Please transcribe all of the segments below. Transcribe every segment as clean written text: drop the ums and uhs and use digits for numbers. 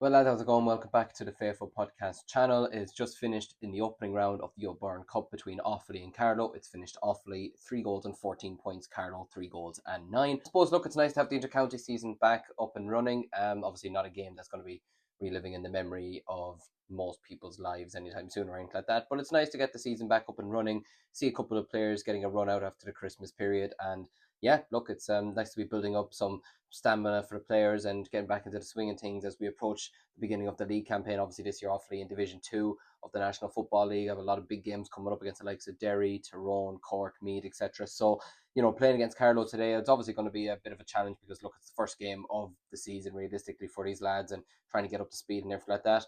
Well, lads, how's it going? Welcome back to the Faithful Podcast channel. It's just finished in the opening round of the O'Byrne Cup between Offaly and Carlow. It's finished Offaly 3 goals and 14 points, Carlow 3 goals and 9. I suppose, look, it's nice to have the inter-county season back up and running. Obviously, not a game that's going to be reliving in the memory of most people's lives anytime soon or anything like that. But it's nice to get the season back up and running, see a couple of players getting a run out after the Christmas period, and yeah, look, it's nice to be building up some stamina for the players and getting back into the swing of things as we approach the beginning of the league campaign. Obviously, this year, Offaly in Division 2 of the National Football League. I have a lot of big games coming up against the likes of Derry, Tyrone, Cork, Meath, etc. So, playing against Carlow today, it's obviously going to be a bit of a challenge because, look, it's the first game of the season realistically for these lads and trying to get up to speed and everything like that.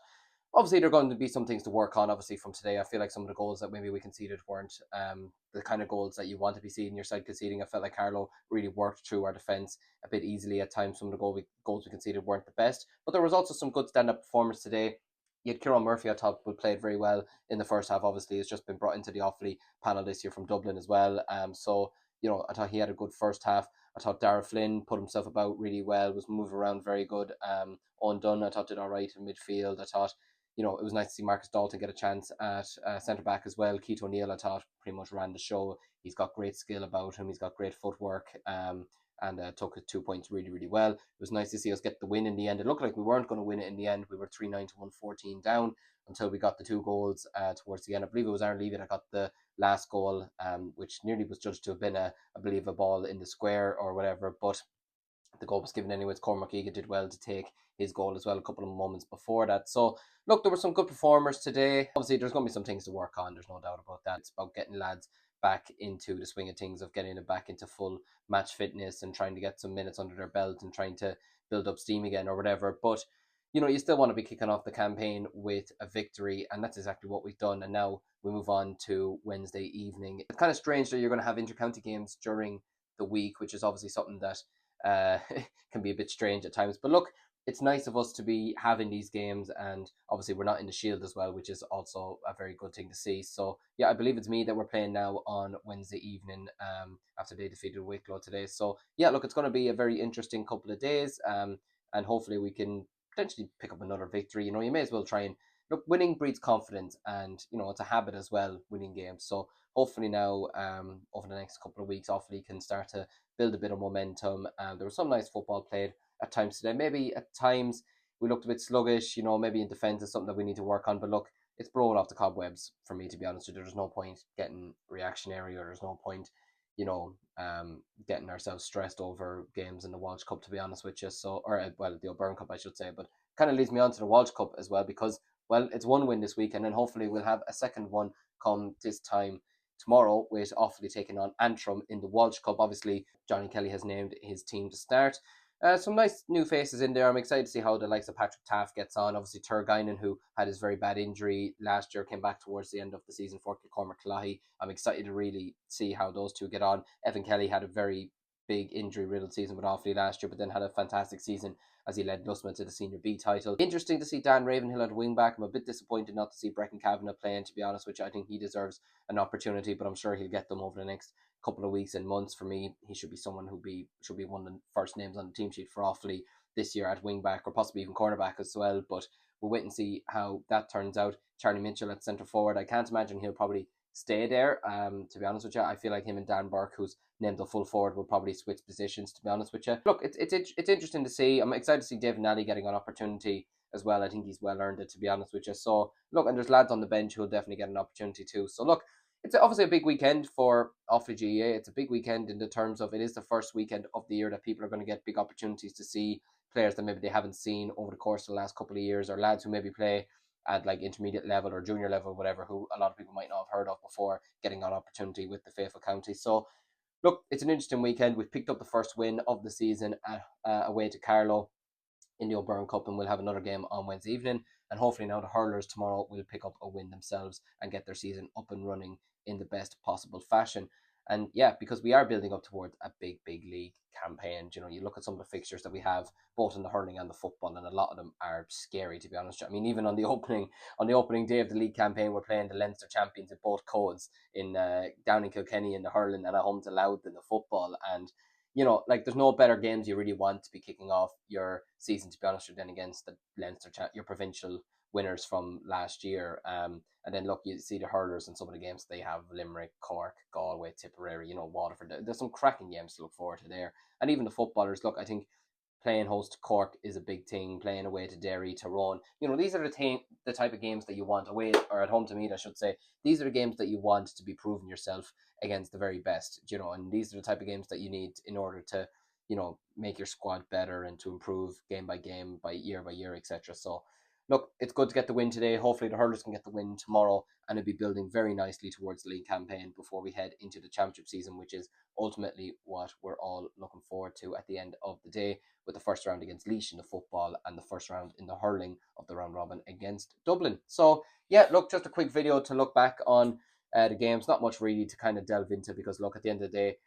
Obviously, there are going to be some things to work on. Obviously, from today, I feel like some of the goals that maybe we conceded weren't the kind of goals that you want to be seeing your side conceding. I felt like Carlow really worked through our defence a bit easily at times. Some of the goals we conceded weren't the best, but there was also some good stand-up performance today. You had Kieran Murphy, I thought, played very well in the first half. Obviously, he's just been brought into the Offaly panel this year from Dublin as well. So I thought he had a good first half. I thought Dara Flynn put himself about really well, was moving around very good. Owen Dunn, I thought, did all right in midfield. I thought it was nice to see Marcus Dalton get a chance at centre back as well. Keith O'Neill, I thought, pretty much ran the show. He's got great skill about him. He's got great footwork. And took his 2 points really, really well. It was nice to see us get the win in the end. It looked like we weren't going to win it in the end. We were 3-9 to 114 down until we got the 2 goals towards the end. I believe it was Aaron Levy that got the last goal, which nearly was judged to have been I believe, a ball in the square or whatever. But the goal was given anyways. Cormac Egan did well to take his goal as well a couple of moments before that. So, look, there were some good performers today. Obviously, there's going to be some things to work on. There's no doubt about that. It's about getting lads back into the swing of things, of getting it back into full match fitness and trying to get some minutes under their belt and trying to build up steam again or whatever. But, you still want to be kicking off the campaign with a victory, and that's exactly what we've done. And now we move on to Wednesday evening. It's kind of strange that you're going to have inter-county games during the week, which is obviously something that can be a bit strange at times. But look, it's nice of us to be having these games, and obviously we're not in the Shield as well, which is also a very good thing to see. So yeah, I believe it's me that we're playing now on Wednesday evening after they defeated Wicklow today. So yeah, look, it's going to be a very interesting couple of days, and hopefully we can potentially pick up another victory. You may as well try and look. Winning breeds confidence, and it's a habit as well, winning games. So hopefully now, over the next couple of weeks, Offaly can start to build a bit of momentum. There was some nice football played at times today. Maybe at times we looked a bit sluggish, maybe in defence is something that we need to work on. But look, it's blowing off the cobwebs for me, to be honest with you. There's no point getting reactionary, or there's no point, getting ourselves stressed over games in the Walsh Cup, to be honest with you. So, well, the O'Byrne Cup, I should say. But kind of leads me on to the Walsh Cup as well, because, well, it's one win this week, and then hopefully we'll have a second one come this time tomorrow, with Offaly taking on Antrim in the Walsh Cup. Obviously, Johnny Kelly has named his team to start. Some nice new faces in there. I'm excited to see how the likes of Patrick Taft gets on. Obviously, Turgainen, who had his very bad injury last year, came back towards the end of the season for Cormac Callaghy. I'm excited to really see how those two get on. Evan Kelly had a very big injury-riddled season with Offaly last year, but then had a fantastic season as he led Nussman to the Senior B title. Interesting to see Dan Ravenhill at wing back. I'm a bit disappointed not to see Brecon Kavanagh playing, to be honest, which I think he deserves an opportunity, but I'm sure he'll get them over the next couple of weeks and months. For me, he should be someone should be one of the first names on the team sheet for Offaly this year at wing back, or possibly even cornerback as well. But we'll wait and see how that turns out. Charlie Mitchell at centre forward. I can't imagine he'll probably stay there. To be honest with you, I feel like him and Dan Burke, who's named the full forward, will probably switch positions. To be honest with you, look, it's interesting to see. I'm excited to see David Nally getting an opportunity as well. I think he's well earned it, to be honest with you. So look, and there's lads on the bench who'll definitely get an opportunity too. So look, it's obviously a big weekend for Offaly GAA. It's a big weekend in the terms of it is the first weekend of the year that people are going to get big opportunities to see players that maybe they haven't seen over the course of the last couple of years, or lads who maybe play at like intermediate level or junior level, whatever, who a lot of people might not have heard of before, getting an opportunity with the Faithful County. So look, it's an interesting weekend. We've picked up the first win of the season away to Carlow in the O'Byrne Cup, and we'll have another game on Wednesday evening. And hopefully now the hurlers tomorrow will pick up a win themselves and get their season up and running in the best possible fashion. And yeah, because we are building up towards a big, big league campaign. You look at some of the fixtures that we have, both in the hurling and the football, and a lot of them are scary, to be honest. I mean, even on the opening day of the league campaign, we're playing the Leinster champions in both codes, in down in Kilkenny in the hurling, and at home to Louth in the football. And you know, like there's no better games you really want to be kicking off your season, to be honest with you, than against the Leinster, your provincial winners from last year. And then look, you see the hurlers in some of the games they have: Limerick, Cork, Galway, Tipperary, you know, Waterford. There's some cracking games to look forward to there. And even the footballers, look, I think playing host to Cork is a big thing. Playing away to Derry, Tyrone, you know, these are the type of games that you want away or at home to Meath, I should say. These are the games that you want to be proving yourself against the very best, you know, and these are the type of games that you need in order to, you know, make your squad better and to improve game by year, etc. So, look, it's good to get the win today. Hopefully, the hurlers can get the win tomorrow, and it'll be building very nicely towards the league campaign before we head into the championship season, which is ultimately what we're all looking forward to at the end of the day, with the first round against Laois in the football and the first round in the hurling of the round robin against Dublin. So, yeah, look, just a quick video to look back on the games. Not much really to kind of delve into because, look, at the end of the day,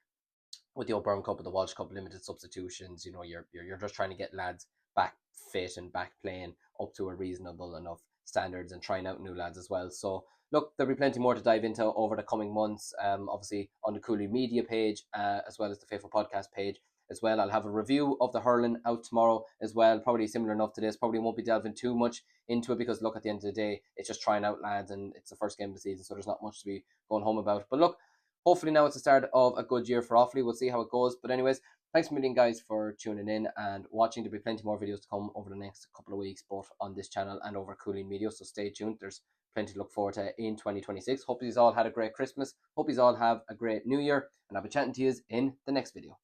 with the O'Byrne Cup and the Walsh Cup, limited substitutions, you know, you're just trying to get lads back fit and back playing up to a reasonable enough standards and trying out new lads as well. So look, there'll be plenty more to dive into over the coming months. Obviously on the Cooley Media page, as well as the Faithful Podcast page as well. I'll have a review of the hurling out tomorrow as well, probably similar enough to this. Probably won't be delving too much into it because, look, at the end of the day, it's just trying out lads and it's the first game of the season, so there's not much to be going home about. But look, hopefully now it's the start of a good year for Offaly. We'll see how it goes. But anyways, thanks a million, guys, for tuning in and watching. There'll be plenty more videos to come over the next couple of weeks, both on this channel and over Cooling Media. So stay tuned. There's plenty to look forward to in 2026. Hope you all had a great Christmas. Hope you all have a great New Year. And I'll be chatting to you in the next video.